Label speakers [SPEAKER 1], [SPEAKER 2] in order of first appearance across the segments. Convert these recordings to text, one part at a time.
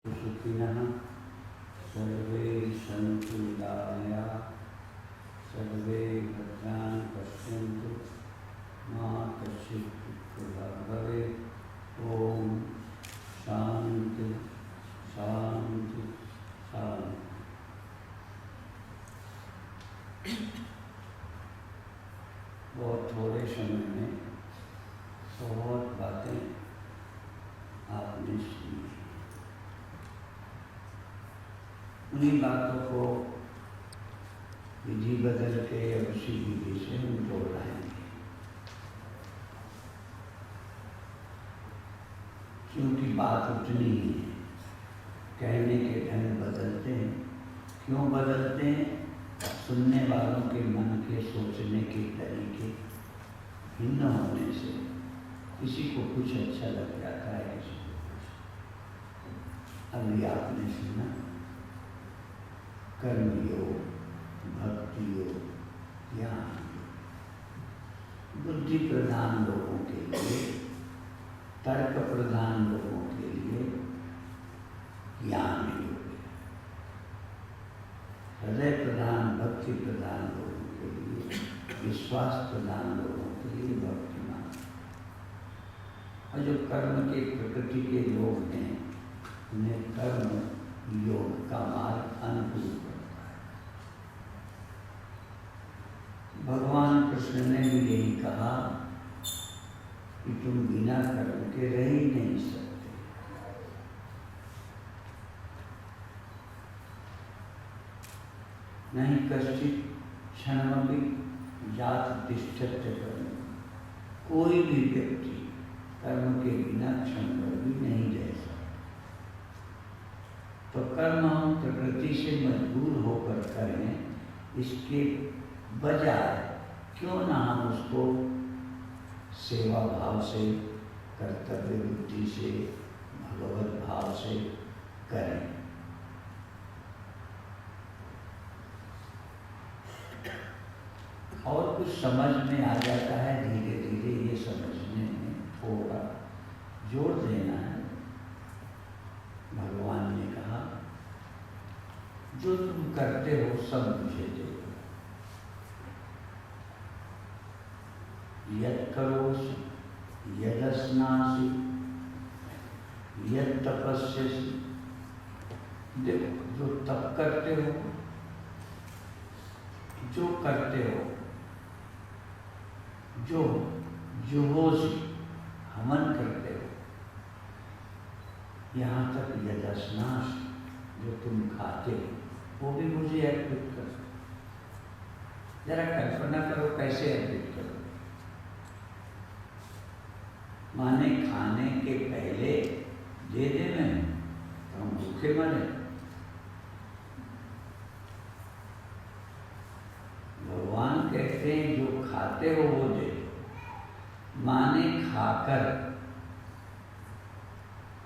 [SPEAKER 1] सुखिनः सर्वे सन्तु निरामयाः सर्वे भद्राणि पश्यन्तु मा कश्चित् दुःखभाग् भवेत्। ओम शांति शांति शांति। बहुत थोड़े समय में बहुत बातें आपने सुनी। उन्हीं बातों को विधि बदल के उसी विधि से हम दोहराएंगे, क्योंकि बात उतनी ही है। कहने के ढंग बदलते हैं। क्यों बदलते हैं? सुनने वालों के मन के सोचने के तरीके भिन्न होने से किसी को कुछ अच्छा लग जाता है, किसी को कुछ। अभी आपने सुना कर्मयोग, भक्ति योग, ज्ञान योग। बुद्धि प्रधान लोगों के लिए, तर्क प्रधान लोगों के लिए ज्ञान योग है। हृदय प्रधान, भक्ति प्रधान लोगों के लिए, विश्वास प्रधान लोगों के लिए भक्तिमान। और जो कर्म के प्रकृति के लोग हैं, उन्हें कर्म योग का मार्ग अनुकूल पड़ता है। भगवान कृष्ण ने भी यही कहा कि तुम बिना कर्म के रह ही नहीं सकते। नहीं कश्चित् क्षणमपि जात तिष्ठत्य कर्म। कोई भी व्यक्ति कर्म के बिना क्षण भर भी नहीं रह सकता। तो कर्म हम प्रकृति से मजबूर होकर करें, इसके बजाय क्यों ना हम उसको सेवा भाव से, कर्तव्य बुद्धि से, भगवत भाव से करें। और कुछ समझ में आ जाता है, धीरे धीरे ये समझने में थोड़ा जोर देना है। भगवान ने कहा जो तुम करते हो सब मुझे दे दो। यत् करोसि यदस्नासि यत् तपस्यसि। देखो, जो तप करते हो, जो करते हो, जो जुहोसि हवन करते हो, यहाँ तक यदस्नास जो तुम खाते हो वो भी मुझे अर्पित करो। जरा कल्पना करो कैसे अर्पित करो। माने खाने के पहले दे दे मैं, तो हम भूखे मरे। भगवान कहते हैं जो खाते हो वो दे दो। माने खाकर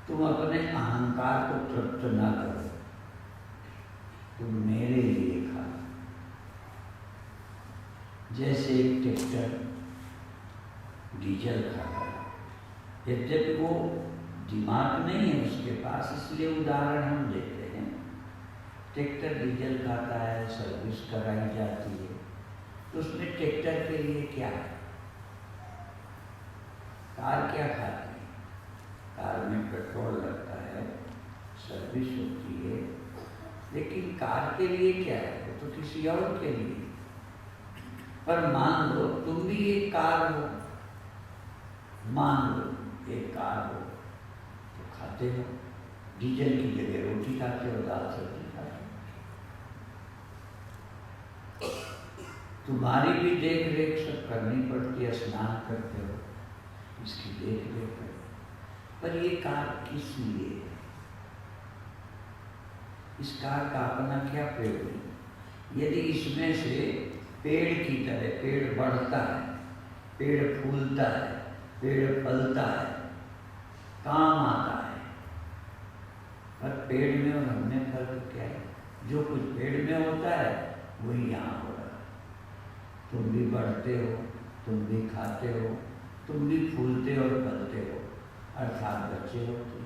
[SPEAKER 1] तुम अपने अहंकार को तृप्त न करो, तुम मेरे लिए खा। जैसे एक ट्रैक्टर डीजल खाता है, यद्यपि वो दिमाग नहीं है उसके पास, इसलिए उदाहरण हम देते हैं। ट्रैक्टर डीजल खाता है, सर्विस कराई जाती है, तो उसमें ट्रैक्टर के लिए क्या है? कार क्या खाती है? कार में पेट्रोल लगता है, सर्विस होती है, लेकिन कार के लिए क्या है? वो तो किसी और के लिए। पर मान लो तुम भी एक कार हो, मान लो एक कार हो, तो खाते हो, डीजल की जगह रोटी खाते हो, दाल सब्जी खाते हो। तुम्हारी भी देख रेख सब करनी पड़ती है, स्नान करते हो, इसकी देख रेख करो। पर ये कार किस लिए है? इस कार का अपना क्या प्रयोग है? यदि इसमें से पेड़ की तरह पेड़ बढ़ता है, पेड़ फूलता है, पेड़ फलता है, काम आता है, पर पेड़ में और हम में फर्क क्या है? जो कुछ पेड़ में होता है वही यहाँ हो रहा है। तुम भी बढ़ते हो, तुम भी खाते हो, तुम भी फूलते और फलते हो, अर्थात बच्चे होते हो।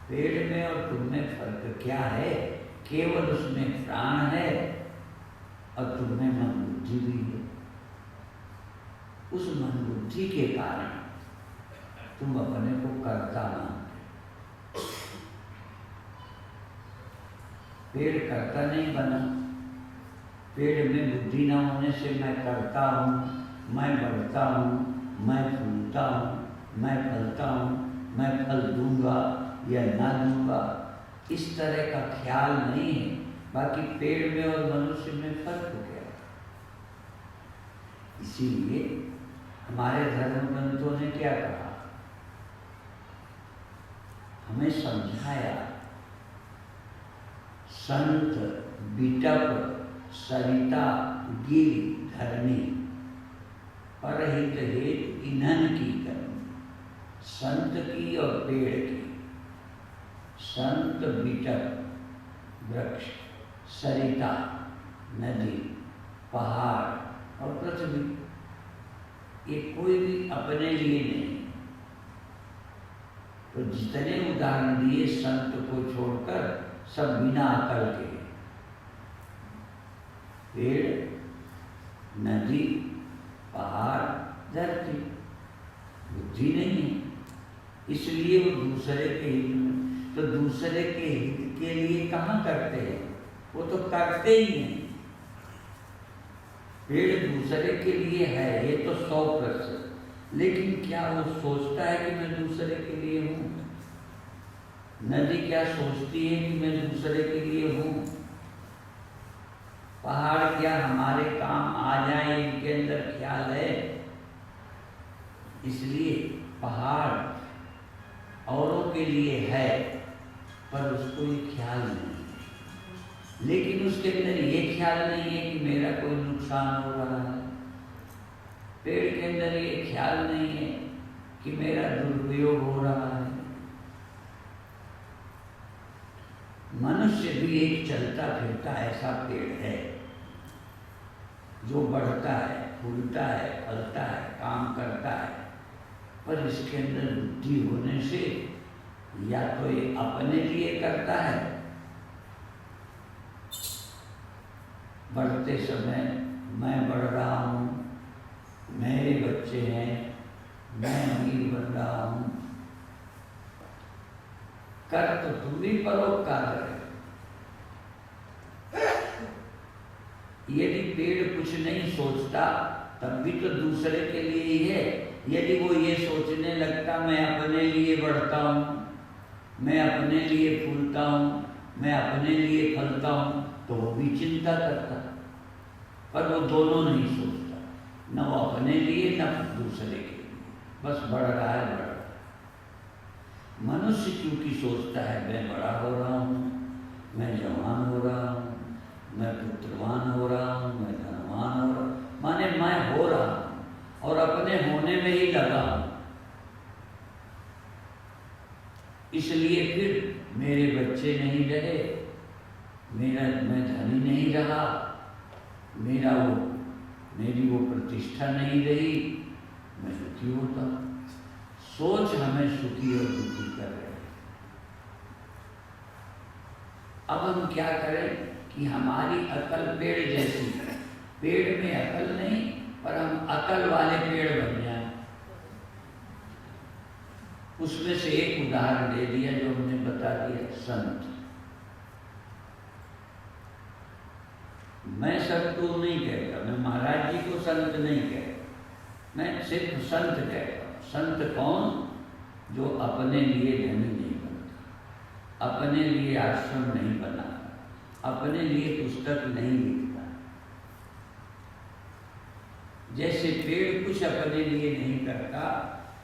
[SPEAKER 1] पेड़ में और तुम में फर्क क्या है? केवल उसमें प्राण है और तुम में मन बुद्धि भी है। उस मन बुद्धि के कारण तुम अपने को कर्ता मानते। पेड़ कर्ता नहीं बना। पेड़ में बुद्धि न होने से मैं करता हूँ, मैं बढ़ता हूँ, मैं फूलता हूँ, मैं फलता हूँ, मैं फल दूंगा या ना दूंगा, इस तरह का ख्याल नहीं है। बाकी पेड़ में और मनुष्य में फर्क हो गया। इसीलिए हमारे धर्म ग्रंथों ने क्या कहा, हमें समझाया, संत बिटप सरिता गिरि धरणी परहित हेत ईंधन की करनी। संत की और पेड़ की। संत बिटप वृक्ष, सरिता नदी, पहाड़ और पृथ्वी, ये कोई भी अपने लिए नहीं। तो जितने उदाहरण दिए संत को छोड़कर सब बिना अकल के। पेड़, नदी, पहाड़, धरती, बुद्धि नहीं है, इसलिए वो दूसरे के हित में। तो दूसरे के हित के लिए कहाँ करते हैं? वो तो करते ही नहीं। पेड़ दूसरे के लिए है ये तो 100%, लेकिन क्या वो सोचता है कि मैं दूसरे के लिए हूँ? नदी क्या सोचती है कि मैं दूसरे के लिए हूँ? पहाड़ क्या हमारे काम आ जाए इनके अंदर ख्याल है? इसलिए पहाड़ औरों के लिए है पर उसको ये ख्याल नहीं है। लेकिन उसके अंदर ये ख्याल नहीं है कि मेरा कोई नुकसान हो रहा है। पेड़ के अंदर ये ख्याल नहीं है कि मेरा दुरुपयोग हो रहा है। मनुष्य भी एक चलता फिरता ऐसा पेड़ है जो बढ़ता है, फूलता है, फलता है, काम करता है, पर इसके अंदर बुद्धि होने से या तो ये अपने लिए करता है, बढ़ते समय मैं बढ़ रहा हूँ, मेरे बच्चे हैं, मैं अमीर बन रहा हूँ, कर तो तुम भी परोपकार रहे। यदि पेड़ कुछ नहीं सोचता तब भी तो दूसरे के लिए ही है। यदि वो ये सोचने लगता मैं अपने लिए बढ़ता हूँ, मैं अपने लिए फूलता हूँ, मैं अपने लिए फलता हूँ, तो वो भी चिंता करता। पर वो दोनों नहीं सोचता, न वो अपने लिए न दूसरे के लिए, बस बढ़ रहा है, बढ़ रहा है। मनुष्य क्योंकि सोचता है मैं बड़ा हो रहा हूँ, मैं जवान हो रहा हूँ, मैं पुत्रवान हो रहा हूँ, मैं धनवान हो रहा हूँ, माने मैं हो रहा हूँ और अपने होने में ही लगा हूँ। इसलिए फिर मेरे बच्चे नहीं रहे, मैं धनी नहीं रहा, मेरी वो प्रतिष्ठा नहीं रही, मैं दुखी होता। सोच हमें सुखी और दुखी कर रहे हैं। अब हम क्या करें कि हमारी अकल पेड़ जैसी, पेड़ में अकल नहीं पर हम अकल वाले पेड़ बन जाएं। उसमें से एक उदाहरण दे दिया जो हमने बता दिया, संत। मैं संतू नहीं कहता, मैं महाराज जी को संत नहीं कहता, मैं सिर्फ संत कहता हूँ। संत कौन? जो अपने लिए धनी नहीं बनता, अपने लिए आश्रम नहीं बनाता, अपने लिए पुस्तक नहीं लिखता। जैसे पेड़ कुछ अपने लिए नहीं करता,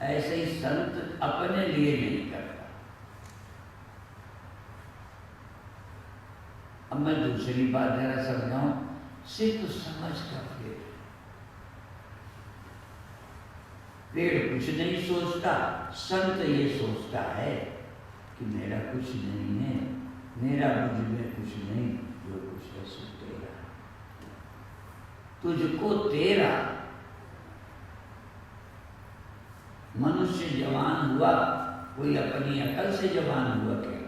[SPEAKER 1] ऐसे ही संत अपने लिए नहीं करता। अब मैं दूसरी बात जरा समझाऊं, सिर्फ समझ का फेर। पेड़ कुछ नहीं सोचता, संत ये सोचता है कि मेरा कुछ नहीं है, मेरा मुझ में कुछ नहीं, जो कुछ है सो तेरा। तुझको तेरा। मनुष्य जवान हुआ, कोई अपनी अकल से जवान हुआ क्या?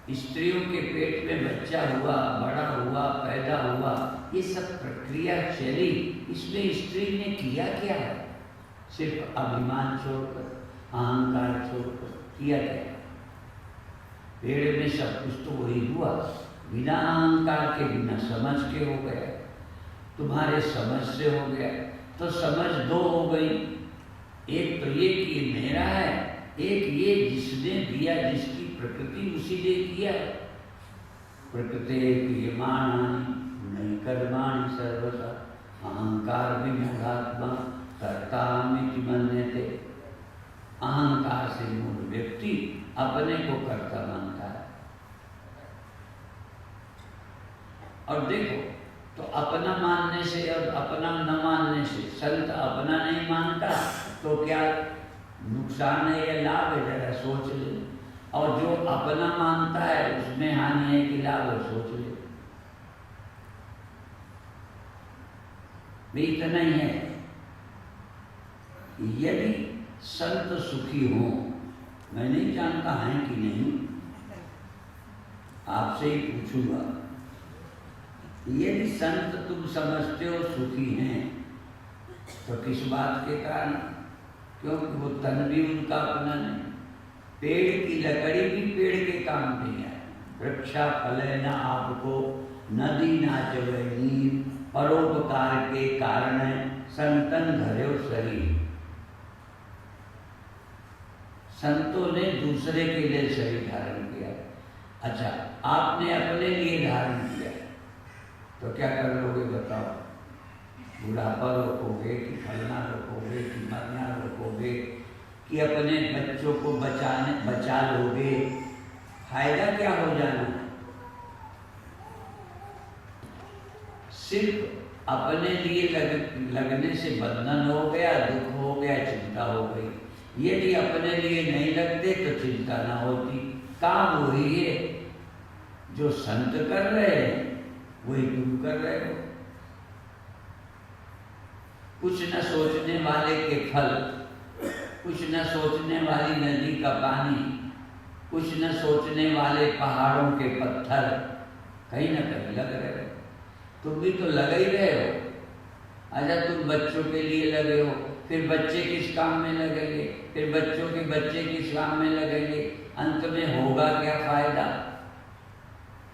[SPEAKER 1] स्त्रियों के पेट में बच्चा हुआ, बड़ा हुआ, पैदा हुआ, ये सब प्रक्रिया चली, इसमें स्त्री ने किया क्या है? सिर्फ अभिमान छोड़कर, अहंकार छोड़कर किया क्या? पेड़ में सब कुछ तो वही हुआ, बिना अहंकार के, बिना समझ के हो गया। तुम्हारे समझ से हो गया, तो समझ दो हो गई। एक तो ये कि ये मेरा है, एक ये जिसने दिया, जिसकी प्रकृति उसी ने किया। प्रकृति क्रियमाणानि नहीं कर्माणि सर्वथा अहंकार विमूढ़ात्मा कर्तामिति मन्यते। अहंकार से मूढ़ व्यक्ति अपने को कर्ता मानता है। और देखो, तो अपना मानने से और अपना न मानने से, संत अपना नहीं मानता तो क्या नुकसान है या लाभ है? जरा सोच ले। और जो अपना मानता है उसमें हानि है कि लाभ है? सोच ले। भी इतना ही है, यदि संत सुखी हो, मैं नहीं जानता है कि नहीं, आपसे ही पूछूंगा, यदि संत तुम समझते हो सुखी हैं, तो किस बात के कारण? क्योंकि वो तन भी उनका अपना नहीं। पेड़ की लकड़ी भी पेड़ के काम नहीं है। वृक्षा फले न आपको, नदी ना चले नीर, परोपकार के कारण संतन धर्यो शरीर। संतों ने दूसरे के लिए शरीर धारण किया। अच्छा, आपने अपने लिए धारण किया, तो क्या कर लोगे बताओ? बुढ़ापा रोकोगे कि फलना रोकोगे कि मरना रोकोगे कि अपने बच्चों को बचा लोगे? फायदा क्या हो जाना है? सिर्फ अपने लिए लगने से बंधन हो गया, दुख हो गया, चिंता हो गई। यदि अपने लिए नहीं लगते तो चिंता ना होती। काम वही है जो संत कर रहे हैं, वही तुम कर रहे हो। कुछ न सोचने वाले के फल, कुछ न सोचने वाली नदी का पानी, कुछ न सोचने वाले पहाड़ों के पत्थर कहीं न कहीं लग रहे हो। तुम भी तो लग ही रहे हो। अच्छा, तुम बच्चों के लिए लगे हो, फिर बच्चे किस काम में लगेंगे, फिर बच्चों के बच्चे किस काम में लगेंगे, अंत में होगा क्या फायदा?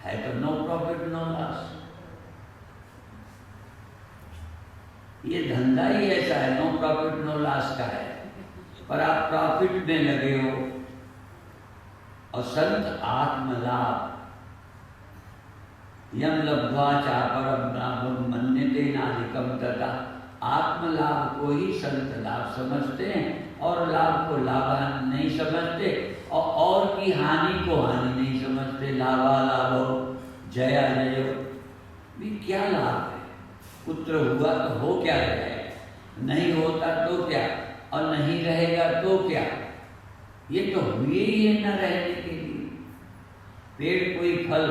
[SPEAKER 1] है तो नो प्रॉफिट नो लॉस। ये धंधा ही ऐसा है, नो प्रॉफिट नो लॉस का है। पर आप प्रॉफिट में लगे हो। और संत आत्मलाभ, यम लब्ध्वा चापरम लाभम मन्यते नाधिकम तथा। आत्मलाभ को ही संत लाभ समझते हैं और लाभ को लाभ नहीं समझते, और की हानि को हानि नहीं समझते। लाभा लाभो जया जयो, भी क्या लाभ है? पुत्र हुआ तो हो क्या रहे, नहीं होता तो क्या, और नहीं रहेगा तो क्या? ये तो हुए ही है न रहने के लिए। पेड़ कोई फल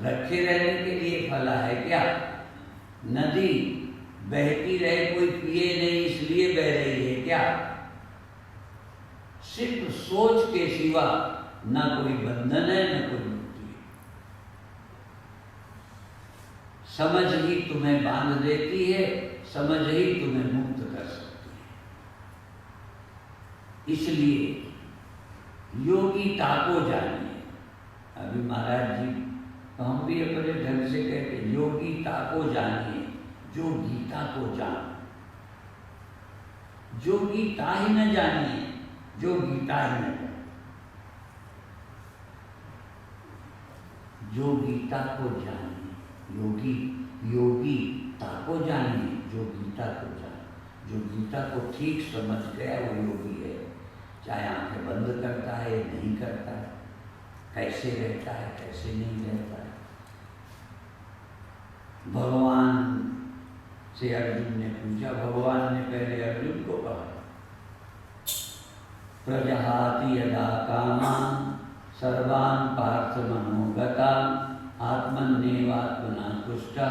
[SPEAKER 1] रखे रहने के लिए फला है क्या? नदी बहती रहे, कोई पिए नहीं इसलिए बह रही है क्या? सिर्फ सोच के सिवा ना कोई बंधन है न कोई मुक्ति है। समझ ही तुम्हें बांध देती है, समझ ही तुम्हें मुक्त कर सकती है। इसलिए योगिता को जानिए। अभी महाराज जी, तो हम भी अपने ढंग से कहते हैं, योगिता को जानिए, जो गीता को जान। जो गीता ही न जानिए, जो गीता ही न जाने। जो गीता को जानिए, योगीता को जानिए, जो गीता को जाने। जो गीता को ठीक समझ गया वो योगी है। चाहे आंखें बंद करता है नहीं करता है, कैसे रहता है कैसे नहीं रहता है। भगवान से अर्जुन ने पूछा, भगवान ने पहले अर्जुन को कहा, प्रजहाति यदा कामान सर्वान् पार्थ मनोगतान् आत्मन्नेवात्मना तुष्टा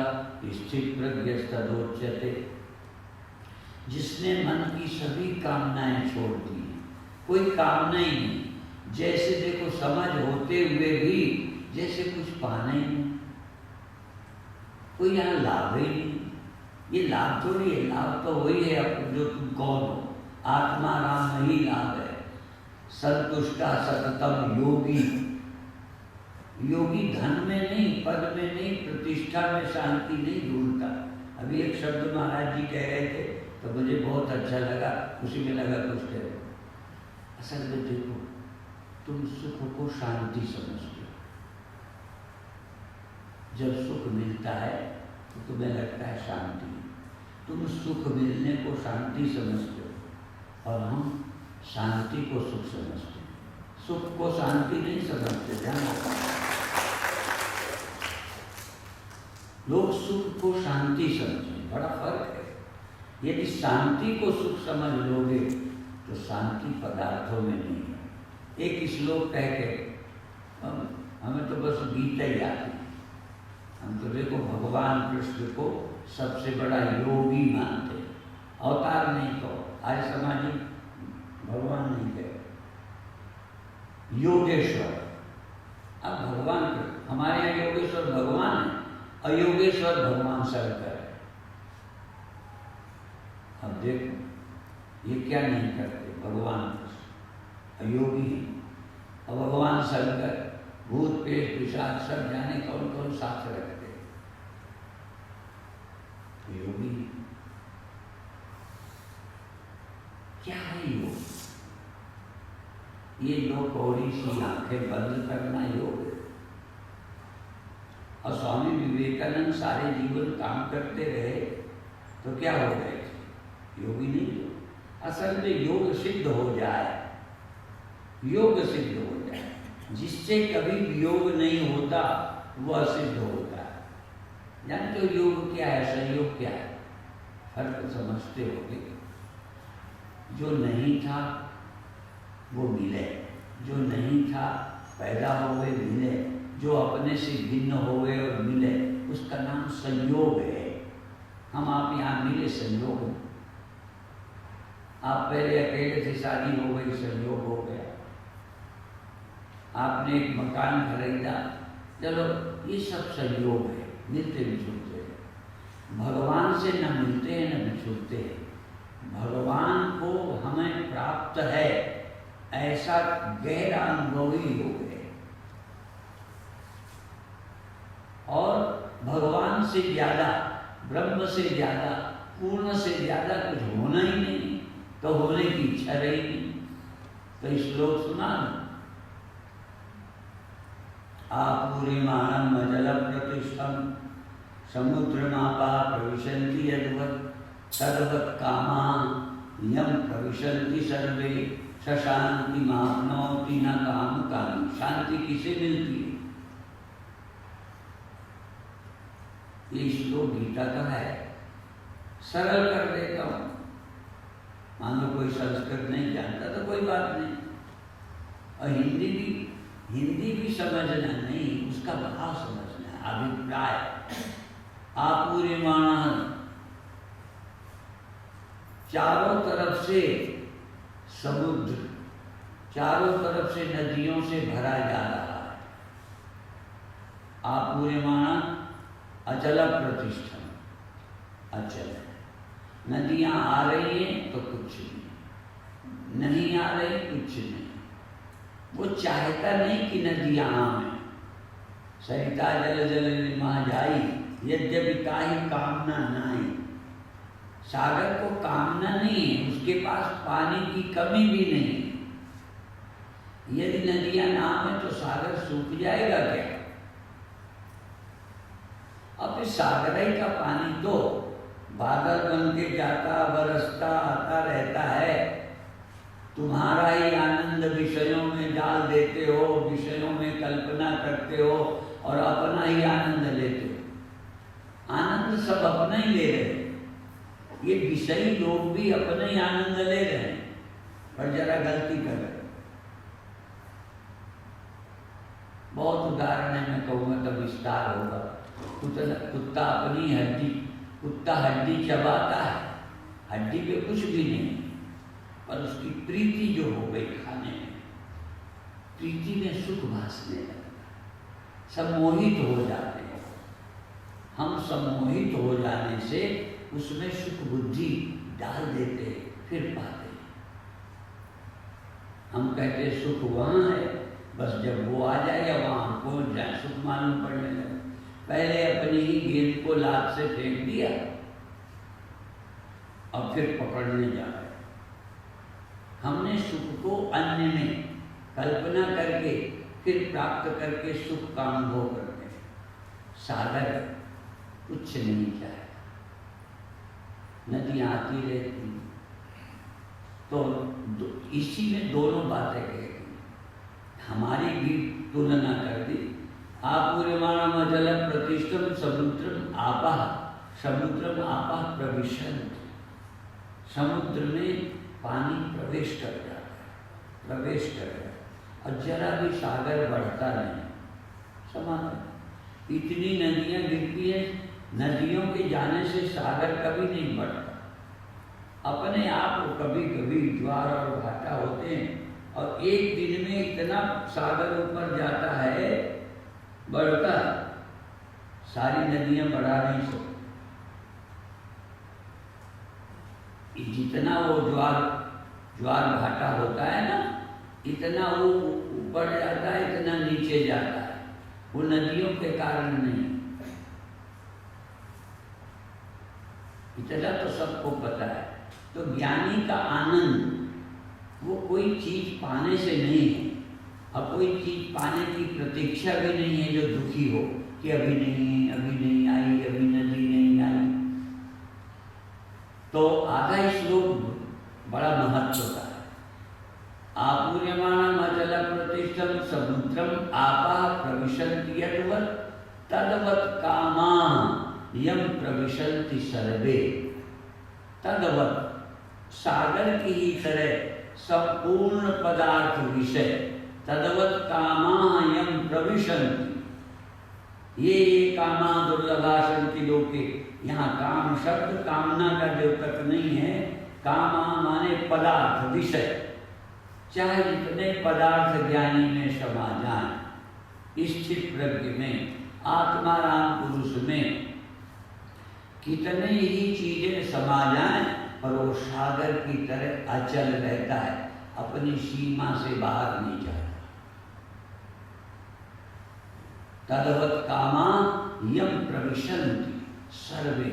[SPEAKER 1] स्थित प्रज्ञस्तदोच्यते। जिसने मन की सभी कामनाएं छोड़ दी, कोई कामना ही नहीं। जैसे देखो, समझ होते हुए भी जैसे कुछ पाना ही नहीं, कोई यहाँ लाभ ही नहीं। ये लाभ थोड़ी है, लाभ तो वही है अब जो तुम कौन हो। आत्मा राम ही लाभ है। संतुष्टा सततम योगी, योगी धन में नहीं, पद में नहीं, प्रतिष्ठा में शांति नहीं ढूंढता। अभी एक शब्द महाराज जी कह रहे थे तो मुझे बहुत अच्छा लगा, उसी में लगा कुछ कह रहे। असल में देखो, तुम सुख को शांति समझते हो। जब सुख मिलता है तो तुम्हें लगता है शांति। तुम सुख मिलने को शांति समझते हो और हम शांति को सुख समझते हैं। सुख को शांति नहीं समझते। ध्यान रखना, लोग सुख को शांति समझें, बड़ा फर्क है। यदि शांति को सुख समझ लोगे तो शांति पदार्थों में नहीं है। एक श्लोक कह के हमें तो बस गीता ही आती है। हम तो देखो भगवान कृष्ण को सबसे बड़ा योगी मानते, अवतार नहीं तो आज समाजी भगवान नहीं कहे, योगेश्वर। अब भगवान हमारे यहाँ योगेश्वर भगवान है, अयोगेश्वर भगवान शंकर है। अब देखो ये क्या नहीं करते, भगवान कृष्ण अयोगी है और भगवान शंकर भूत पेट पिशाच सब जाने कौन कौन साथ रखते योगी। क्या है योग? ये दो कौड़ी सी आंखें बंद करना योग है। और स्वामी विवेकानंद सारे जीवन काम करते रहे तो क्या हो गए? योगी नहीं हो। असल में योग सिद्ध हो जाए, योग सिद्ध हो जाए, जिससे कभी योग नहीं होता वह सिद्ध होता है। जानते हो योग क्या है, संयोग क्या है? फर्क समझते होगे। जो नहीं था वो मिले, जो नहीं था पैदा हो गए मिले, जो अपने से भिन्न हो गए और मिले, उसका नाम संयोग है। हम आप यहाँ मिले संयोग में। आप पहले अकेले से शादी हो गई, संयोग हो गया। आपने एक मकान खरीदा, चलो ये सब संयोग है, मिलते बिछुड़ते हैं। भगवान से न मिलते हैं न बिछुड़ते हैं। भगवान को हमें प्राप्त है ऐसा गहरा अनुभवी योग है। और भगवान से ज्यादा, ब्रह्म से ज्यादा, पूर्ण से ज्यादा कुछ होना ही नहीं, तो होने की इच्छा रही नहीं। तो श्लोक सुना ना, आपूर्यमाणम अजल प्रतिष्ठम समुद्रमापा प्रविशन्ति यद्वत् तद्वत् कामा यम प्रविशन्ति सर्वे शांति माप्नोति न काम कामी। शांति किसे मिलती है? ये श्लोक गीता का है। सरल कर देता हूँ। मान लो कोई संस्कृत नहीं जानता तो कोई बात नहीं, और हिंदी भी समझना नहीं, उसका भाव समझना है, अभिप्राय। आपूर्यमाण, चारों तरफ से समुद्र, चारों तरफ से नदियों से भरा जा रहा है। आपूर्यमाण अचल प्रतिष्ठा, अचल नदियां आ रही हैं तो कुछ नहीं आ रही, कुछ नहीं। वो चाहता नहीं कि नदियां आए। सरिता जल जल निमा जाई, यद्यपि ताहि कामना नहीं। सागर को कामना नहीं है, उसके पास पानी की कमी भी नहीं। यदि नदियां ना आए तो सागर सूख जाएगा क्या? अब इस सागर ही का पानी तो बादल बन के जाता, बरसता, आता रहता है। तुम्हारा ही आनंद विषयों में डाल देते हो, विषयों में कल्पना करते हो और अपना ही आनंद लेते हो। आनंद सब अपना ही ले रहे हैं। ये विषयी लोग भी अपना ही आनंद ले रहे हैं, पर जरा गलती कर रहे हैं। बहुत उदाहरण है, मैं कहूँगा तो विस्तार होगा। कुत्ता अपनी हड्डी, कुत्ता हड्डी चबाता है, हड्डी पे कुछ भी नहीं, पर उसकी प्रीति जो हो गई खाने में, प्रीति में सुख भासने लगता। सम्मोहित हो जाते हैं। हम सम्मोहित हो जाने से उसमें सुख बुद्धि डाल देते हैं, फिर पाते हैं। हम कहते हैं सुख वहाँ है, बस जब वो आ जाए या वहाँ पहुँच जाए सुख मालूम पड़ने लगे। पहले अपनी ही गेंद को लात से फेंक दिया और फिर पकड़ने जा रहे। हमने सुख को अन्य में कल्पना करके फिर प्राप्त करके सुख का अनुभव करते हैं। सागर कुछ नहीं चाहे, नदियाँ आती रहती, तो इसी में दोनों बातें कही। हमारी भी तुलना कर दी। आपूर्यमाणम जल प्रतिष्ठम समुद्रम आपा, समुद्रम आपा प्रविशन्ति। समुद्र में पानी प्रवेश कर जाता है, प्रवेश कर जाता है और जरा भी सागर बढ़ता नहीं। समाप्त। इतनी नदियाँ गिरती हैं, नदियों के जाने से सागर कभी नहीं बढ़ता। अपने आप कभी कभी ज्वार और भाटा होते हैं और एक दिन में इतना सागर ऊपर जाता है, बढ़ता, सारी नदियाँ बढ़ा नहीं सकती। जितना वो ज्वार भाटा होता है ना, इतना वो ऊपर जाता है, इतना नीचे जाता है, वो नदियों के कारण नहीं। इतना तो सबको पता है। तो ज्ञानी का आनंद वो कोई चीज पाने से नहीं है, और कोई चीज पाने की प्रतीक्षा भी नहीं है जो दुखी हो कि अभी नहीं आई, अभी नदी नहीं आई। तो आधा श्लोक बड़ा महत्व का है। आपूर्यमाणम अचल प्रतिष्ठम समुद्रम आपा प्रविशन्ति यद्वत् तद्वत् कामा यम प्रविशन्ति सर्वे। तद्वत् सागर की ही तरह संपूर्ण पदार्थ विषय, तद्वत् कामा यम प्रविशन्ति। ये कामा दुर्लभा सन्ति लोके। यहाँ काम शब्द कामना का द्योतक नहीं है। कामा माने पदार्थ, विषय। चाहे जितने पदार्थ ज्ञानी में समा जाए, स्थित प्रज्ञ में, आत्माराम पुरुष में कितने ही चीजें समा जाएं, पर वो सागर की तरह अचल रहता है, अपनी सीमा से बाहर नहीं जाता। तद्वत् कामा यम प्रविशन्ति सर्वे।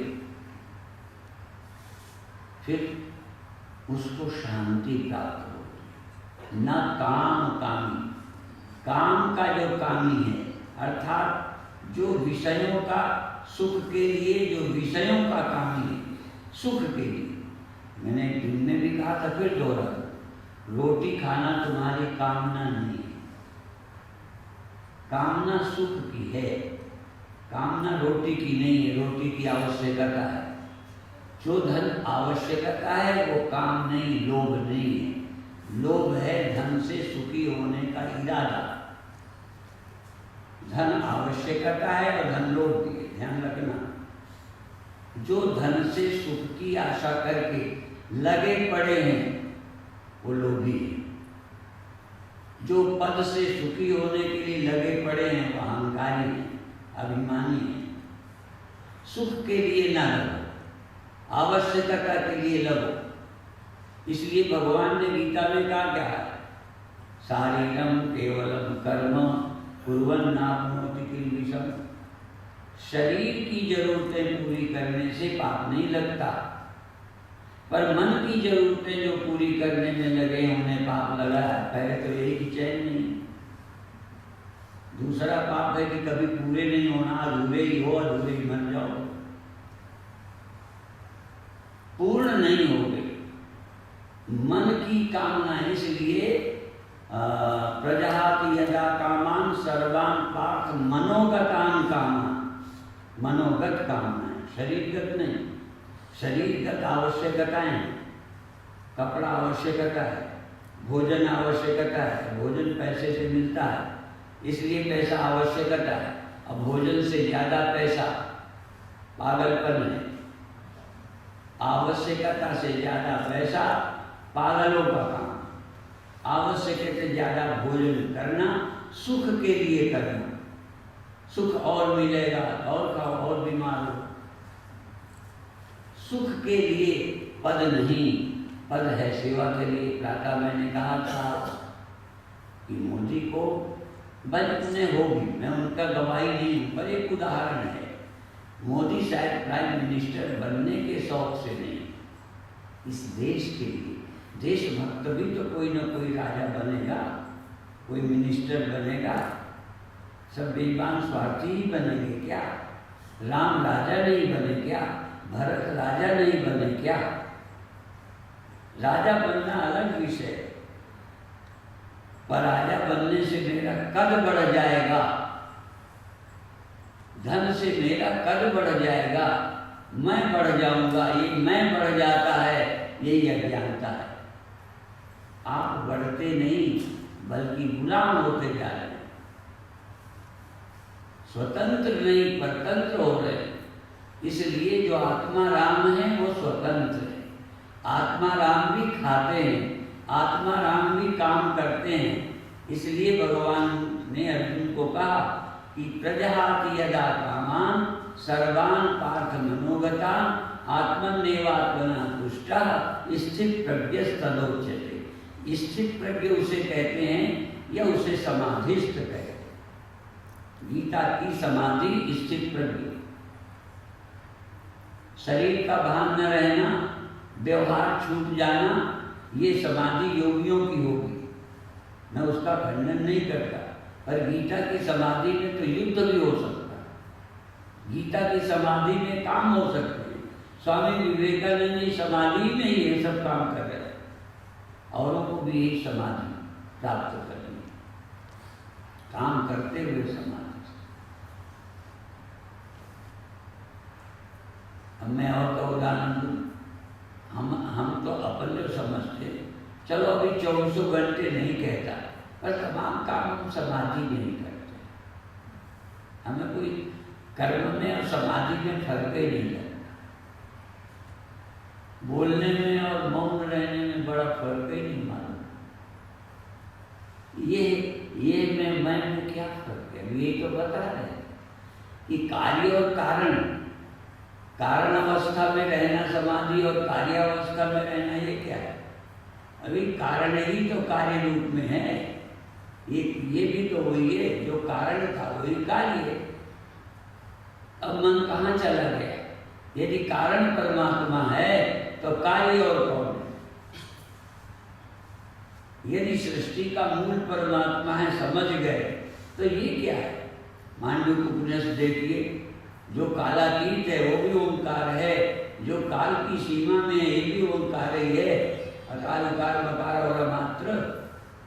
[SPEAKER 1] फिर उसको शांति प्राप्त होती। न काम कामी, काम का जो कामी है, अर्थात जो विषयों का सुख के लिए, जो विषयों का कामी है, सुख के लिए। मैंने दिन में भी कहा था, फिर दोहरा, रोटी खाना तुम्हारी कामना नहीं है, कामना सुख की है, कामना रोटी की नहीं है, रोटी की आवश्यकता है। जो धन आवश्यकता है वो काम नहीं, लोभ नहीं है। लोभ है धन से सुखी होने का इरादा। धन आवश्यकता है और धन लोभ भी है, ध्यान रखना। जो धन से सुख की आशा करके लगे पड़े हैं वो लोभी है। जो पद से सुखी होने के लिए लगे पड़े हैं वो अहंकारी है, अभिमानी है। सुख के लिए ना लगो, आवश्यकता के लिए लगो। इसलिए भगवान ने गीता में कहा क्या है? शारीरम केवलम कर्म कुर्वन्नाप्नोति किल्बिषम्। शरीर की जरूरतें पूरी करने से पाप नहीं लगता, पर मन की जरूरतें जो पूरी करने में लगे उन्हें पाप लगा है। पहले तो यही कि चैन नहीं। दूसरा पाप है कि कभी पूरे नहीं होना, अधूरे ही हो, अधूरे ही मर जाओ, पूर्ण नहीं हो गए। मन की कामना है, इसलिए प्रजहाति यदा कामान सर्वान पार्थ मनोगतान कामान। मनोगत कामना है, शरीरगत नहीं। शरीरगत आवश्यकताएं, कपड़ा आवश्यकता है, भोजन आवश्यकता है, भोजन पैसे से मिलता है इसलिए पैसा आवश्यकता है। अब भोजन से ज्यादा पैसा पागलपन है, आवश्यकता से ज्यादा पैसा पागलों का काम। आवश्यकता से ज्यादा भोजन करना, सुख के लिए करना, सुख और मिलेगा, और खाओ और बीमार हो। सुख के लिए पद नहीं, पद है सेवा के लिए। प्रातः मैंने कहा था कि मोदी को बनने होगी, मैं उनका गवाही नहीं हूँ, पर एक उदाहरण है। मोदी शायद प्राइम मिनिस्टर बनने के शौक से नहीं, इस देश के लिए, देशभक्त भी तो कोई ना कोई राजा बनेगा, कोई मिनिस्टर बनेगा। सब बेईमान स्वार्थी ही बनेंगे क्या? राम राजा नहीं बने क्या? भरत राजा नहीं बने क्या? राजा बनना अलग विषय, पर राजा बनने से मेरा कद बढ़ जाएगा, धन से मेरा कद बढ़ जाएगा, मैं बढ़ जाऊंगा। ये मैं बढ़ जाता है, यही अज्ञानता है। आप बढ़ते नहीं बल्कि गुलाम होते जा रहे हैं, स्वतंत्र नहीं परतंत्र हो रहे हैं। इसलिए जो आत्मा राम है वो स्वतंत्र है। आत्मा राम भी खाते हैं, आत्मा राम भी काम करते हैं। इसलिए भगवान ने अर्जुन को कहा कि प्रजहाति यदा कामान सर्वान पार्थ मनोगता आत्मन्येवात्मना तुष्टः स्थित प्रज्ञस्तदोच्यते। स्थित प्रज्ञ उसे कहते हैं या उसे समाधिस्थ कहते हैं। गीता की समाधि स्थित प्रज्ञ, शरीर का भान न रहना, व्यवहार छूट जाना, ये समाधि योगियों की होगी। मैं उसका खंडन नहीं करता, पर गीता की समाधि में तो युद्ध भी हो सकता है, गीता की समाधि में काम हो सकते हैं। स्वामी विवेकानंद जी समाधि में ही ये सब काम कर रहे हैं, औरों को भी यही समाधि प्राप्त करनी है, काम करते हुए समाधि। अब मैं और का उदाहरण दूँ, हम तो अपन जो समझते, चलो अभी 24 घंटे नहीं कहता, पर तमाम काम हम समाधि में नहीं करते। हमें कोई कर्म में और समाधि में फर्क ही नहीं लगता। बोलने में और मौन रहने में बड़ा फर्क ही नहीं मालूम। ये मैं में क्या फर्क है? ये तो बता रहे हैं कि कार्य और कारण, कारण अवस्था में रहना समाधि और कार्य अवस्था में रहना ये क्या है? अभी कारण ही तो कार्य रूप में है। ये भी तो वही है, जो कारण था वही कार्य है। अब मन कहाँ चला गया? यदि कारण परमात्मा है तो कार्य और कौन है? यदि सृष्टि का मूल परमात्मा है, समझ गए, तो ये क्या है? मांडव्य उपनिषद देखिए, जो कालातीत है वो भी ओंकार है, जो काल की सीमा में ये भी ओंकार ही है। अकाल उकार मकार और मात्र,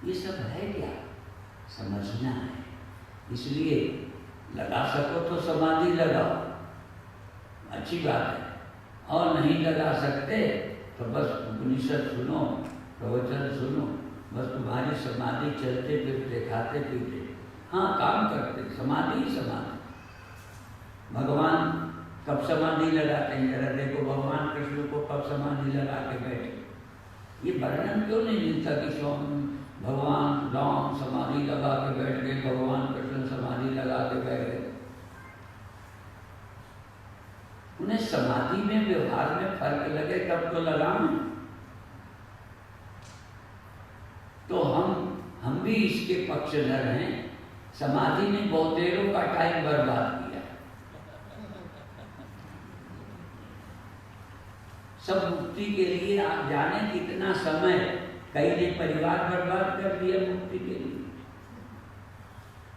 [SPEAKER 1] ये सब है क्या? समझना है। इसलिए लगा सको तो समाधि लगाओ, अच्छी बात है, और नहीं लगा सकते तो बस उपनिषद सुनो, प्रवचन सुनो, बस तुम्हारी समाधि चलते फिरते खाते पीते, हाँ काम करते, समाधि ही समाधि। भगवान कब समाधि लगाते हैं? जरा देखो, भगवान कृष्ण को कब समाधि लगा के बैठे? ये वर्णन क्यों नहीं मिलता कि स्वामी भगवान राम समाधि लगा के बैठ गए, भगवान कृष्ण समाधि लगा के बैठ गए? उन्हें समाधि में व्यवहार में फर्क लगे तब तो लगाओ। तो हम भी इसके पक्षधर हैं। समाधि ने बहुतेरों का टाइम बर्बाद किया, सब मुक्ति के लिए आप जाने कितना समय, कई ने परिवार बर्बाद कर दिया मुक्ति के लिए।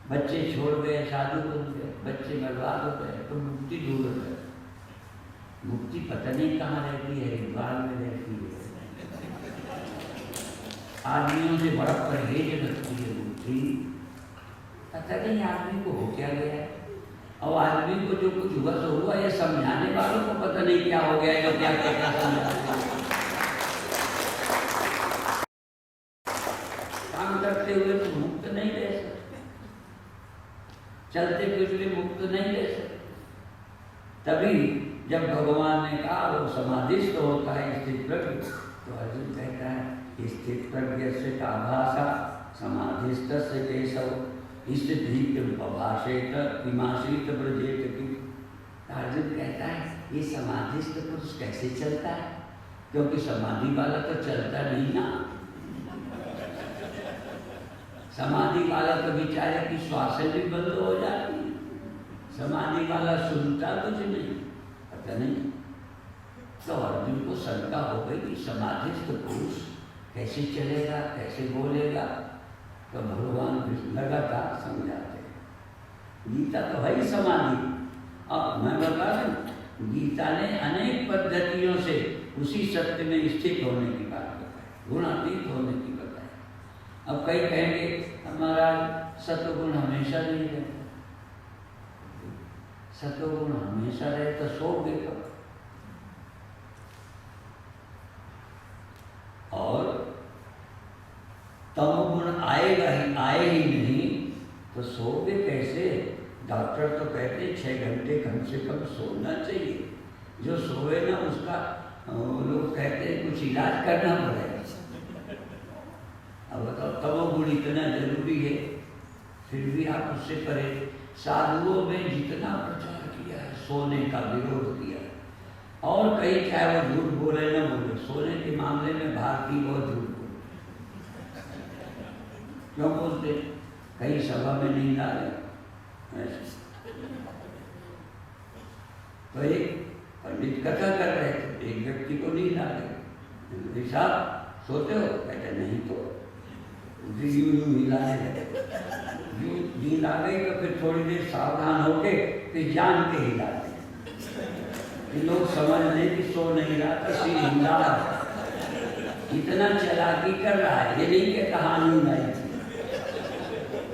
[SPEAKER 1] बच्चे छोड़ गए, साधु बन गए, बच्चे बर्बाद हो गए, तो मुक्ति दूर है। मुक्ति पता नहीं कहाँ रहती है, हरिद्वार में रहती है। आदमियों से बड़ा परहेज रखती है मुक्ति, पता नहीं आदमी को हो क्या गया है। और आदमी को जो कुछ हुआ तो हुआ, ये समझाने वालों को पता नहीं क्या हो गया है, जो क्या कहना समझाते। काम करते हुए तो मुक्त नहीं रह सकते, चलते फिरते मुक्त नहीं रह सकते। तभी जब भगवान ने कहा वो समाधिस्थ होता है स्थित प्रज्ञ, तो अर्जुन कहता है स्थित प्रज्ञ से का भाषा समाधिस्थ से केशव। स्थित भाषेत विमाशित ब्रजेत की। अर्जुन कहता है ये समाधिस्थ पुरुष कैसे चलता है, क्योंकि समाधि वाला तो चलता नहीं ना। समाधि वाला तो बेचारे की श्वासें भी बंद हो जाती है, समाधि वाला सुनता कुछ नहीं, पता नहीं। तो अर्जुन को शंका हो गई कि समाधिस्थ पुरुष कैसे चलेगा, कैसे बोलेगा। तो भगवान कृष्ण लगातार समझाते हैं। गीता तो है ही समाधि। अब मैं बता दूं, गीता ने अनेक पद्धतियों से उसी सत्य में स्थित होने की बात बताई, गुणातीत होने की बताई। अब कई कहेंगे हमारा सत्वगुण हमेशा नहीं रहता। सत्वगुण हमेशा रहे तो सोओगे कब? और तमोगुण आए ही नहीं तो सोओगे कैसे? डॉक्टर तो कहते हैं 6 घंटे कम से कम सोना चाहिए। जो सोए ना उसका लोग कहते हैं कुछ इलाज करना पड़ेगा। अब बताओ तमोगुण इतना जरूरी है, फिर भी आप उससे परे। साधुओं में जितना प्रचार किया है सोने का, विरोध किया है, और कहीं चाहे वो झूठ बोले ना बोले, सोने के मामले में भारतीय बहुत झूठ बोले। क्यों बोलते? कहीं सभा में नींद आ गई। तो एक पंडित कथा कर रहे थे, एक व्यक्ति को नींद आ गई। साहब सोते हो? कहते नहीं। तो यूं हिलाने लगे, यूं नींद आ गई तो फिर थोड़ी देर सावधान होके फिर जान के हिलाते। लोग समझ लें कि सो नहीं रहा तो सिर हिला रहा, इतना चालाकी कर रहा है। ये नहीं कि कहानी नहीं थी,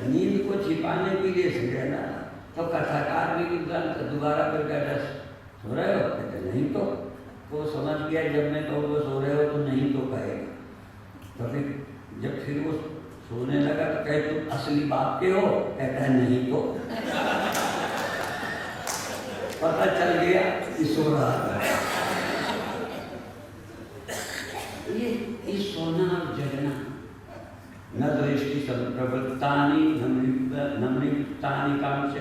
[SPEAKER 1] नींद को छिपाने के लिए सीधे ना। तो कथाकार भी विद्वान तो दोबारा फिर कहता सो रहे हो? कहते नहीं। तो वो समझ गया जब मैं कहूँ सो रहे हो तो नहीं तो कहेगा। तो फिर वो सोने लगा तो कहे तुम असली बाप के हो? कहता है नहीं। तो पता चल गया कि सो रहा है। ये सोना और जगना न दृष्टि संप्रवृत्तानि न मृत्तानि काम से,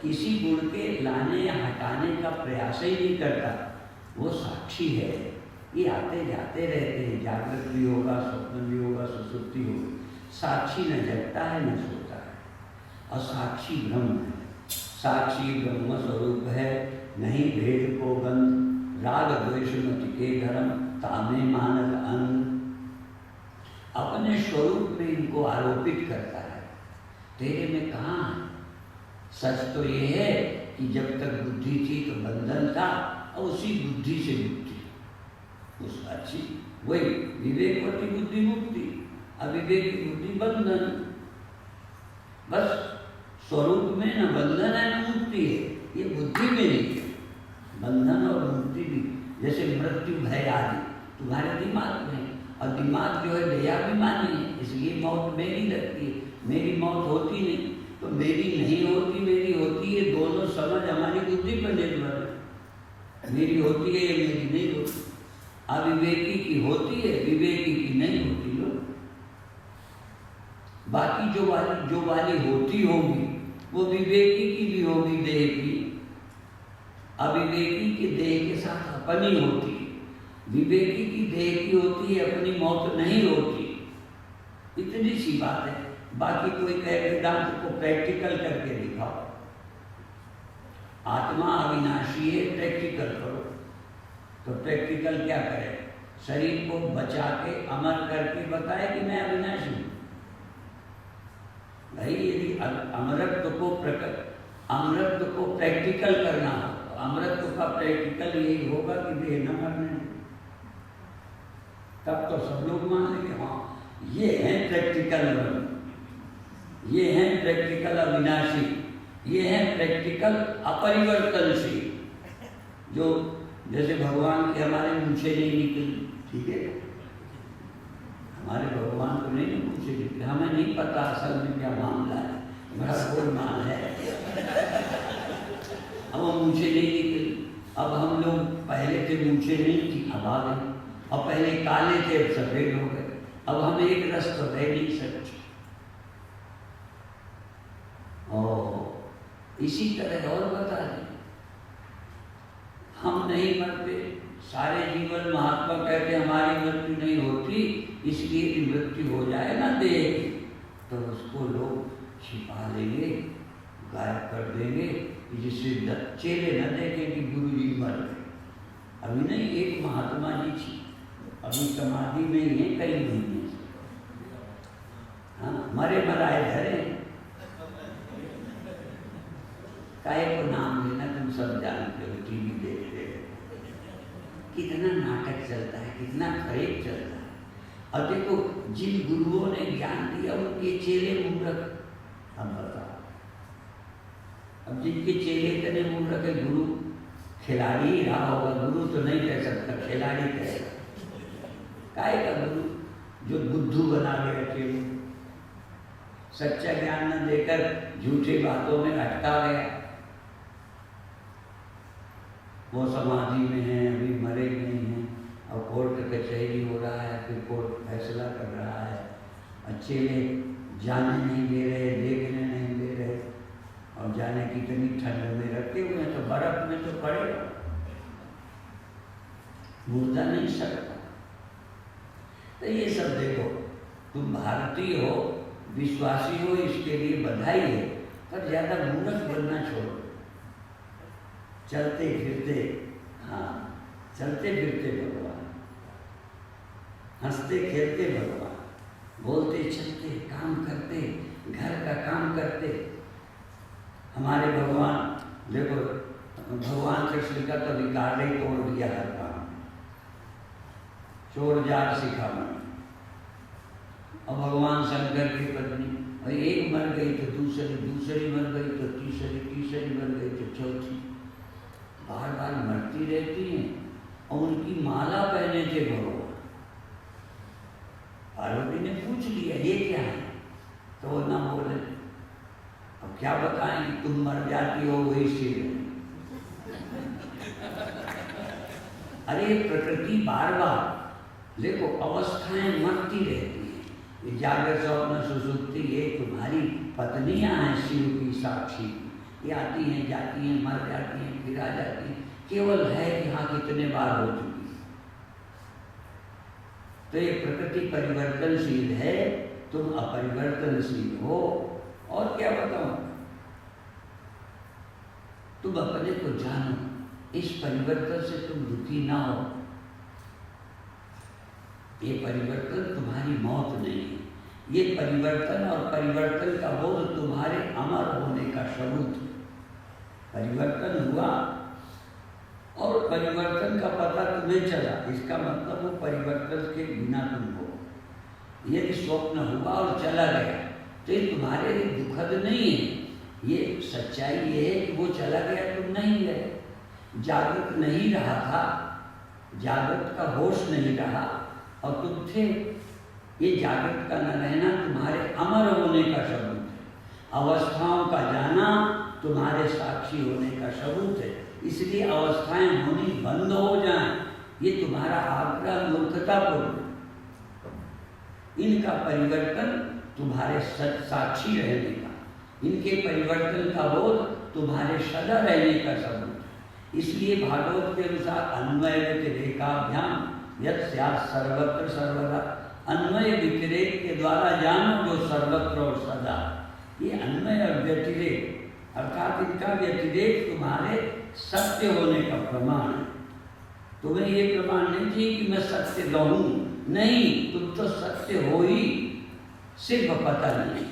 [SPEAKER 1] किसी गुण के लाने या हटाने का प्रयास ही नहीं करता। वो साक्षी है, ये आते जाते रहते हैं। जागृत भी होगा, स्वप्न भी होगा, सुसुप्ति होगी। साक्षी न जगता है न सोता है, और साक्षी ब्रह्म है। साक्षी ब्रह्म स्वरूप है, नहीं भेद को गंध। राग द्वेष मति के धर्म, तामे मानव अंग। अपने स्वरूप में इनको आरोपित करता है। तेरे में कहाँ है? सच तो ये है कि जब तक बुद्धि थी तो बंधन था, और उसी बुद्धि से मुक्ति। उस अच्छी वही विवेकवती बुद्धि मुक्ति, अविवेकी बुद्धि बंधन। बस स्वरूप में न बंधन है न मुक्ति है, ये बुद्धि में नहीं है। बंधन और मुक्ति भी, जैसे मृत्यु भय आदि तुम्हारे दिमाग में, और दिमाग जो है दयाभिमानी है, इसलिए मौत मेरी लगती है। मेरी मौत होती नहीं तो मेरी नहीं होती, मेरी होती है, दोनों समझ हमारी बुद्धि पर निर्भर है। मेरी होती है या मेरी नहीं होती। अविवेकी की होती है, विवेकी की नहीं होती। लोग बाकी जो वाली होती होगी वो विवेकी की भी होगी, देह की। अविवेकी की देह के साथ अपनी होती है, विवेकी की देह की होती है, अपनी मौत नहीं होती। इतनी सी बात है। बाकी कोई कहे वेदांत को प्रैक्टिकल करके दिखाओ। आत्मा अविनाशी है, प्रैक्टिकल करो। तो प्रैक्टिकल क्या करे? शरीर को बचा के अमर करके बताए कि मैं अविनाशी हूं। भाई यदि अमृत को प्रैक्टिकल करना हो तो अमृत का प्रैक्टिकल यही होगा कि देह न मरने, तब तो सब लोग मान लेंगे हाँ ये है प्रैक्टिकल ब्रह्म, ये है प्रैक्टिकल अविनाशी, ये है प्रैक्टिकल अपरिवर्तनशील। जो जैसे भगवान के हमारे मूछें नहीं निकली, ठीक है, हमारे भगवान को नहीं मूछें निकली, हमें नहीं पता असल में क्या मामला है, बड़ा गोलमाल है। अब वो मूछें नहीं निकली। अब हम लोग पहले थे मूछें नहीं थी, अब आ गए। और पहले काले थे, अब सफेद हो गए। अब हम एक रस तो रह नहीं सकते। और इसी तरह और बता दें, हम नहीं मरते सारे जीवन। महात्मा कहते हमारी मृत्यु नहीं होती, इसलिए मृत्यु हो जाए ना देह की तो उसको लोग छिपा लेंगे, गायब कर देंगे, जिससे चेले न देखें कि गुरु जी मर गए। अभी नहीं, एक महात्मा जी थी, अभी समाधि में ही है कई महीने से। हाँ, मरे मराए धरे, काहे को नाम लेना, तुम सब जानते हो, टीवी देख रहे हो, कितना नाटक चलता है, कितना फरेब चलता है। अब देखो, जिन गुरुओं ने ज्ञान दिया उनके चेले मूर्ख। हम बताओ, अब जिनके चेले इतने मूर्ख है, गुरु खिलाड़ी ही रहा होगा, गुरु तो नहीं कह सकता, खिलाड़ी कहेगा। काहे का गुरु जो बुद्धू बना गया चेले, सच्चा ज्ञान न देकर झूठी बातों में अटका गया। वो समाधि में है, अभी मरे नहीं हैं, और कोर्ट कचहरी हो रहा है, फिर कोर्ट फैसला कर रहा है। अच्छे ने जाने नहीं दे रहे, देखने नहीं दे रहे, और जाने कितनी ठंड में रखे हुए हैं, तो बर्फ में तो पड़ेगा, मुर्दा नहीं सकता। तो ये सब देखो, तुम भारतीय हो, विश्वासी हो, इसके लिए बधाई है, पर ज़्यादा मूर्ख बनना छोड़ो। चलते फिरते, हाँ, चलते फिरते भगवान, हंसते खेलते भगवान, बोलते चलते, काम करते, घर का काम करते। हमारे भगवान देखो, भगवान कृष्ण का तो रिकॉर्ड ही तोड़ दिया हर काम, चोर जार सिखावन। और भगवान शंकर की पत्नी, और एक मर गई तो दूसरी, दूसरी मर गई तो तीसरी, तीसरी मर गई तो चौथी, बार बार मरती रहती हैं। और उनकी माला पहने थे भगवान। पार्वती ने पूछ लिया ये क्या है, तो वो ना बोले। अब क्या बताएं कि तुम मर जाती हो वही सिर। अरे प्रकृति बार बार देखो, अवस्थाएं मरती रहती हैं। जागृत स्वप्न सुसुप्ति, ये तुम्हारी पत्नियां हैं शिव की साक्षी, ये आती हैं जाती हैं, मर जाती हैं, फिर आ जाती हैं। केवल है कि हाँ कितने बार हो चुकी। तो ये प्रकृति परिवर्तनशील है, तुम अपरिवर्तनशील हो। और क्या बताऊं, तुम अपने को जानो, इस परिवर्तन से तुम दुखी ना हो। ये परिवर्तन तुम्हारी मौत नहीं है, ये परिवर्तन और परिवर्तन का बोध तुम्हारे अमर होने का सबूत है। परिवर्तन हुआ और परिवर्तन का पता तुम्हें चला, इसका मतलब वो परिवर्तन के बिना तुम हो। यदि स्वप्न हुआ और चला गया तो ये तुम्हारे लिए दुखद नहीं है। ये सच्चाई ये है कि वो चला गया, तुम नहीं गए। जागृत नहीं रहा था, जागृत का होश नहीं रहा और तुम थे। ये जागृत का न रहना तुम्हारे अमर होने का सबूत है। अवस्थाओं का जाना तुम्हारे साक्षी होने का सबूत है। इसलिए अवस्थाएं होनी बंद हो जाएं, ये तुम्हारा आग्रह मूर्खतापूर्ण। इनका परिवर्तन तुम्हारे साक्षी रहने का, इनके परिवर्तन का बोध तुम्हारे सदा रहने का सबूत है। इसलिए भागवत के अनुसार अन्वय व्यतिरेकाभ्याम यत् स्यात् सर्वत्र सर्वदा, अन्वय व्यतिरेक के द्वारा जानो जो सर्वत्र और सदा। ये अन्वय और व्यतिरेक अर्थात इनका व्यतिरेक तुम्हारे सत्य होने का प्रमाण है। तुम्हें ये प्रमाण नहीं चाहिए कि मैं सत्य रहूं, नहीं, तुम तो सत्य हो ही, सिर्फ पता नहीं।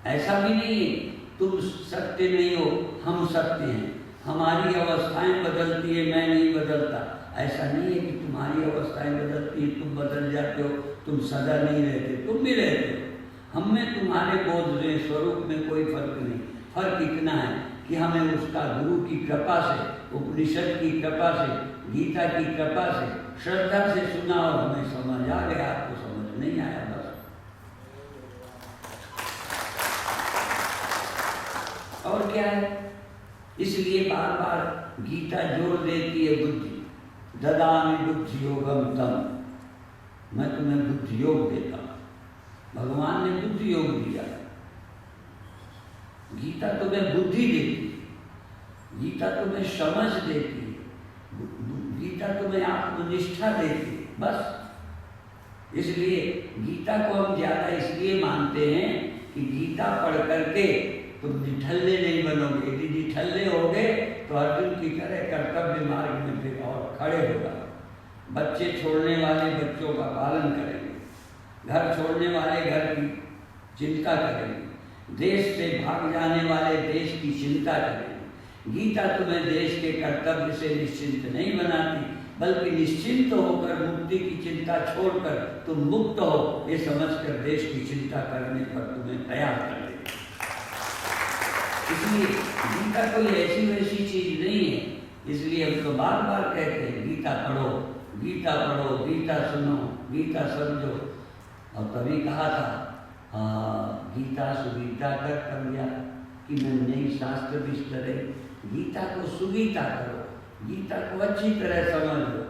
[SPEAKER 1] ऐसा भी नहीं है तुम सत्य नहीं हो, हम सत्य हैं, हमारी अवस्थाएं बदलती है, मैं नहीं बदलता। ऐसा नहीं है कि तुम्हारी अवस्थाएं बदलती है, तुम बदल जाते हो, तुम सदा नहीं रहते, तुम भी रहते हो। हम में तुम्हारे बोध में स्वरूप में कोई फर्क नहीं। फर्क इतना है कि हमें उसका गुरु की कृपा से, उपनिषद की कृपा से, गीता की कृपा से, श्रद्धा से सुना और हमें समझ आ गया, आपको समझ नहीं आया बस। और क्या है, इसलिए बार बार गीता जोर देती है बुद्धि, ददामि बुद्धि योगम तम, मैं तुम्हें बुद्धि योग देता हूँ। भगवान ने बुद्धि योग दिया, गीता तुम्हें बुद्धि देती है, गीता तुम्हें समझ देती है, गीता तुम्हें आत्मनिष्ठा देती है। बस इसलिए गीता को हम ज़्यादा इसलिए मानते हैं कि गीता पढ़ करके तुम निठल्ले नहीं बनोगे। यदि निठल्ले होगे तो अर्जुन की तरह कर्तव्य मार्ग में फिर और खड़े होगा। बच्चे छोड़ने वाले बच्चों का पालन करेंगे, घर छोड़ने वाले घर की चिंता करेंगे, देश से भाग जाने वाले देश की चिंता करेंगे। गीता तुम्हें देश के कर्तव्य से निश्चिंत नहीं बनाती, बल्कि निश्चिंत होकर मुक्ति की चिंता छोड़कर तुम मुक्त हो ये समझकर देश की चिंता करने पर तुम्हें तैयार कर देगी। इसलिए गीता कोई ऐसी वैसी चीज नहीं है। इसलिए हम तो बार बार कहते हैं गीता पढ़ो, गीता पढ़ो, गीता सुनो, गीता समझो। और तभी कहा था गीता सुगीता कर करिया कि मैं नई शास्त्र विस्तरे। गीता को सुगीता करो, गीता को अच्छी तरह समझ लो।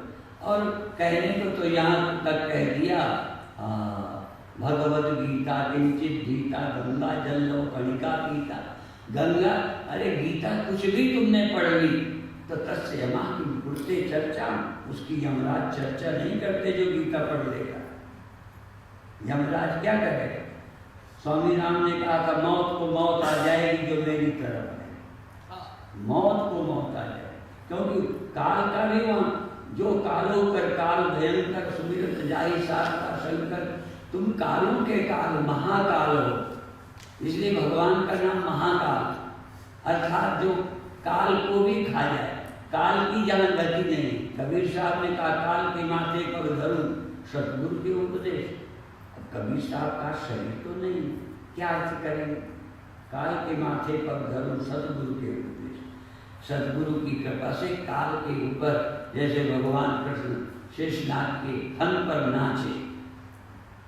[SPEAKER 1] और कहने को तो यहाँ तक कह दिया भगवद गीता किंचित गीता गंगा जल लो कणिका पीता। गंगा, अरे गीता कुछ भी तुमने पढ़ ली तो तस्य यमा की उड़ते चर्चा, उसकी यमराज चर्चा नहीं करते जो गीता पढ़ लेगा। यमराज क्या करेगा? स्वामी राम ने कहा था मौत को मौत आ जाएगी जो मेरी तरफ है, मौत को मौत आ जाएगी। क्योंकि काल का भी वहाँ जो कालो कर काल भयंकर सुमिरत जाहि शास्त्रा शंकर, तुम कालों के काल महाकाल हो। इसलिए भगवान का नाम महाकाल, अर्थात जो काल को भी खा जाए, काल की जहाँ गति नहीं। कबीर साहब ने कहा काल के माथे पर धरूं सतगुरु के उपदेश। अब कबीर साहब का शरीर तो नहीं, क्या अर्थ करेंगे? काल के माथे पर धरूं सतगुरु के उपदेश। सतगुरु की कृपा से काल के ऊपर जैसे भगवान कृष्ण शेषनाग के फन पर नाचे।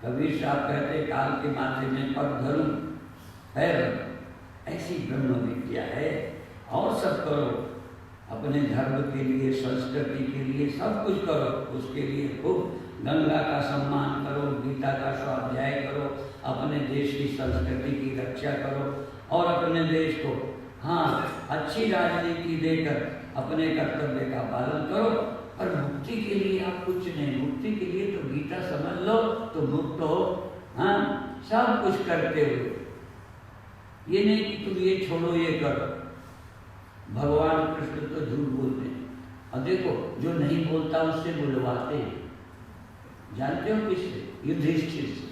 [SPEAKER 1] कबीर साहब कहते काल के माथे में पग धरूं पैर रखो। ऐसी ब्रह्म विद्या है। और सब करो अपने धर्म के लिए, संस्कृति के लिए, सब कुछ करो। उसके लिए खूब गंगा का सम्मान करो, गीता का स्वाध्याय करो, अपने देश की संस्कृति की रक्षा करो और अपने देश को अच्छी राजनीति देकर अपने कर्तव्य का पालन करो। और मुक्ति के लिए आप कुछ नहीं, मुक्ति के लिए तो गीता समझ लो तो मुक्त हो। सब कुछ करते हुए ये नहीं कि तुम ये छोड़ो ये करो। भगवान कृष्ण तो झूठ बोलते हैं। और देखो जो नहीं बोलता उससे बुलवाते हैं। जानते हो किससे? युधिष्ठिर से।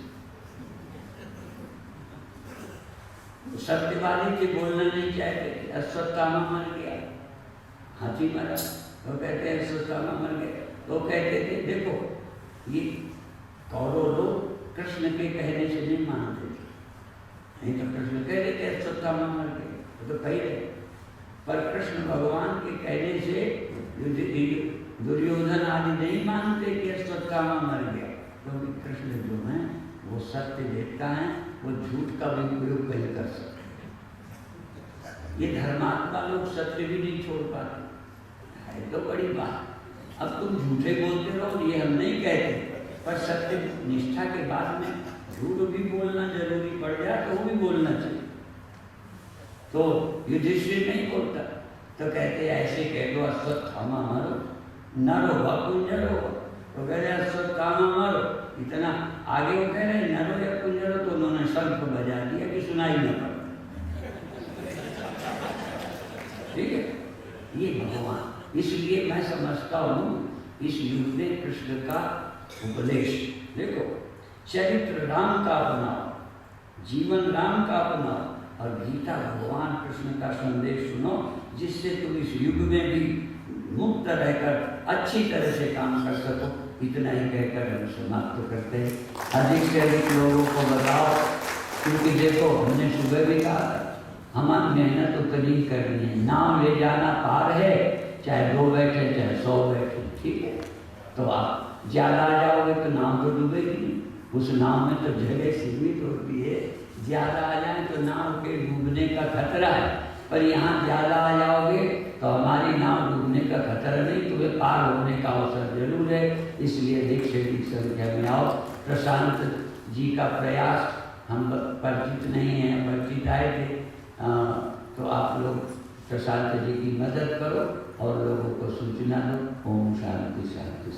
[SPEAKER 1] सत्यवादी के बोलना नहीं चाहते। अश्वत्थामा मर गया, हाथी मरा, तो कहते हैं अश्वत्थामा मर गया। तो कहते थे देखो ये कौरव लोग कृष्ण के कहने से नहीं मानते थे, नहीं तो कृष्ण कह देते अश्वत्थामा मर गए तो कही रहे। पर कृष्ण भगवान के कहने से दुर्योधन आदि नहीं मानते कि अश्वत्थामा मर गया, क्योंकि कृष्ण जो है वो सत्य देखता है, वो झूठ का भी प्रयोग नहीं कर सकते। ये धर्मात्मा लोग सत्य भी नहीं छोड़ पाते, है तो बड़ी बात। अब तुम झूठे बोलते रहो ये हम नहीं कहते, पर सत्य निष्ठा के बाद में झूठ भी बोलना जरूरी पड़ जाए तो वो भी बोलना चाहिए। तो युधिष्ठिर नहीं बोलता तो कहते ऐसे कह दो अश्वत्थामा मरो, नरो व कुंजरो। तो कह रहे अश्वत्थामा मरो, इतना आगे वो कह रहे नरो या कुंजरो, तो उन्होंने शंख बजा दिया कि सुनाई न पड़े। ठीक है, ये भगवान। इसलिए मैं समझता हूँ इस युग में कृष्ण का उपदेश देखो, चरित्र राम का अपनाओ, जीवन राम का अपनाओ और गीता भगवान कृष्ण का संदेश सुनो, जिससे तुम इस युग में भी मुक्त रहकर अच्छी तरह से काम कर सको। इतना ही कहकर हम समाप्त करते हैं। अधिक से अधिक लोगों को बताओ, क्योंकि देखो हमने सुबह भी कहा हमारी मेहनत उतनी करनी है। नाव ले जाना पार है, चाहे 2 बैठे चाहे 100 बैठे, ठीक है। तो आप ज़्यादा आ जाओगे तो नाव तो डूबेगी नहीं, उस नाव में तो जगह सीमित होती है। ज़्यादा आ जाए तो नाव के डूबने का खतरा है, पर यहाँ ज़्यादा आ जाओगे तो हमारी नाव डूबने का खतरा नहीं, तुम्हें पार होने का अवसर जरूर है। इसलिए अधिक से अधिक संख्या में आओ। प्रशांत जी का प्रयास हम परिचित नहीं हैं, परिचित आए थे तो आप लोग प्रशांत जी की मदद करो और लोगों को सूचना दो। ओम शांति शांति।